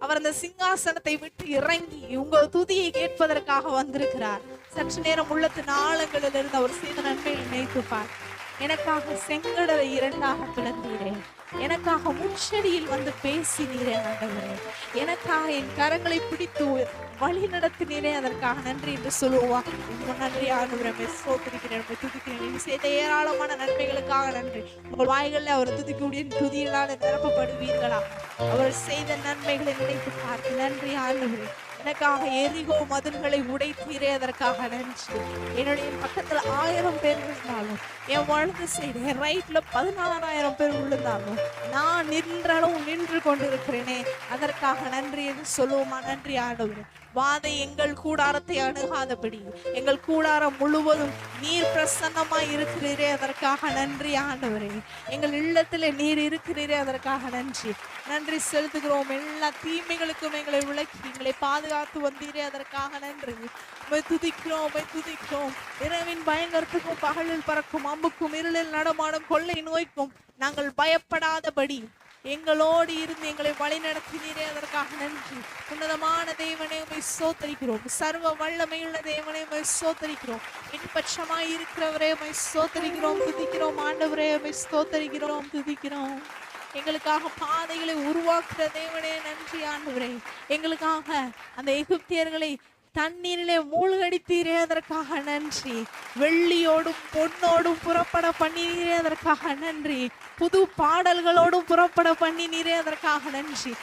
அவர் அந்த சிங்காசனத்தை விட்டு இறங்கி உங்கள் துதியை கேட்பதற்காக வந்திருக்கிறார். சற்று நேரம் உள்ளத்தின் ஆழங்களில் இருந்து அவர் செய்த நன்மையை நினைத்துப்பார். எனக்காக செங்கடலை இரண்டாக பிளந்தீரே, எனக்காக முச்சடியில் வந்து பேசினீரே ஆண்டவரே, எனக்காக என் கரங்களை பிடித்து வழி நடத்தினீரே, அதற்காக நன்றி என்று சொல்லுவார். ரொம்ப நன்றி ஆண்டவரே, சோத்திருக்கிறேன், துதிக்கிறேன். செய்த ஏராளமான நன்மைகளுக்காக நன்றி. உங்கள் வாய்களில் அவர் துதிக்கூடிய துதியினால் நிரப்பப்படுவீர்களா? அவர் செய்த நன்மைகளை நினைத்து பார்த்து நன்றி ஆண்டவரே. எனக்காக எரிகோ மதில்களை உடைத்தீரே, அதற்காக நன்றி. என்னுடைய பக்கத்துல 1000 பேர் இருந்தாலும், என் வலது சைடு என் ரைட்ல 16,000 பேர் விழுந்தாலும் நான் நின்றளவும் நின்று கொண்டிருக்கிறேனே, அதற்காக நன்றி என்று சொல்லுவோமா? நன்றி ஆண்டவரே. வாதை எங்கள் கூடாரத்தை அணுகாதபடி எங்கள் கூடாரம் முழுவதும் நீர் பிரசன்னமாய் இருக்கிறீரே, அதற்காக நன்றி ஆண்டவரே. எங்கள் இல்லத்துல நீர் இருக்கிறீரே, அதற்காக நன்றி. நன்றி செலுத்துகிறோம். எல்லா தீமைகளுக்கும் எங்களை விலக்கி எங்களை பாதுகாத்து வந்தீரே, அதற்காக நன்றி. துதிக்கிறோம். இரவின் பயங்கரத்துக்கும் பகலில் பறக்கும் அம்புக்கும் இருளில் நடமாடும் கொள்ளை நோய்க்கும் நாங்கள் பயப்படாதபடி எங்களோடு இருந்து எங்களை வழி நடத்தினீரே, அதற்காக நன்றி. உன்னதமான தேவனே உம்மை ஸ்தோத்திரிக்கிறோம். சர்வ வல்லமையுள்ள தேவனே உம்மை ஸ்தோத்திரிக்கிறோம். பின்பட்சமாய் இருக்கிறவரே உம்மை ஸ்தோத்திரிக்கிறோம், துதிக்கிறோம். ஆண்டவரே உம்மை ஸ்தோத்திரிக்கிறோம், துதிக்கிறோம். எங்களுக்காக பாதைகளை உருவாக்குற தேவனே நன்றி ஆண்டவரே. எங்களுக்காக அந்த எகிப்தியர்களை தண்ணீரிலே மூழ்கடித்தீரே, அதற்காக நன்றி. வெள்ளியோடும் பொன்னோடும் புறப்பட பண்ணினீரே, அதற்காக நன்றி. புது பாடல்களோடும் புறப்பட பண்ணினீரே, அதற்காக நன்றி.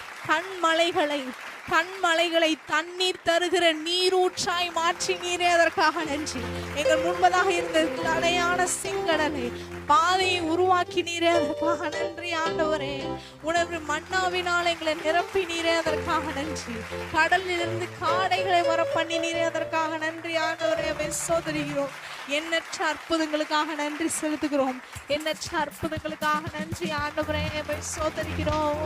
கண்மலைகளை தண்ணீர் தருகிற நீரூற்றாய் மாற்றினீரே, அதற்காக நன்றி. எங்கள் முன்பதாக இருந்த தலையான செங்கடலை பாதையை உருவாக்கினீரே, அதற்காக நன்றி ஆண்டவரே. உணவு மன்னாவினால் எங்களை நிரப்பினீரே, அதற்காக நன்றி. கடலில் இருந்து காடைகளை வர பண்ணினீரே, அதற்காக நன்றி ஆண்டவரே. சோதரிகிறோம். எண்ணற்ற அற்புதங்களுக்காக நன்றி செலுத்துகிறோம். எண்ணற்ற அற்புதங்களுக்காக நன்றி ஆண்டவரே. சோதரிக்கிறோம்.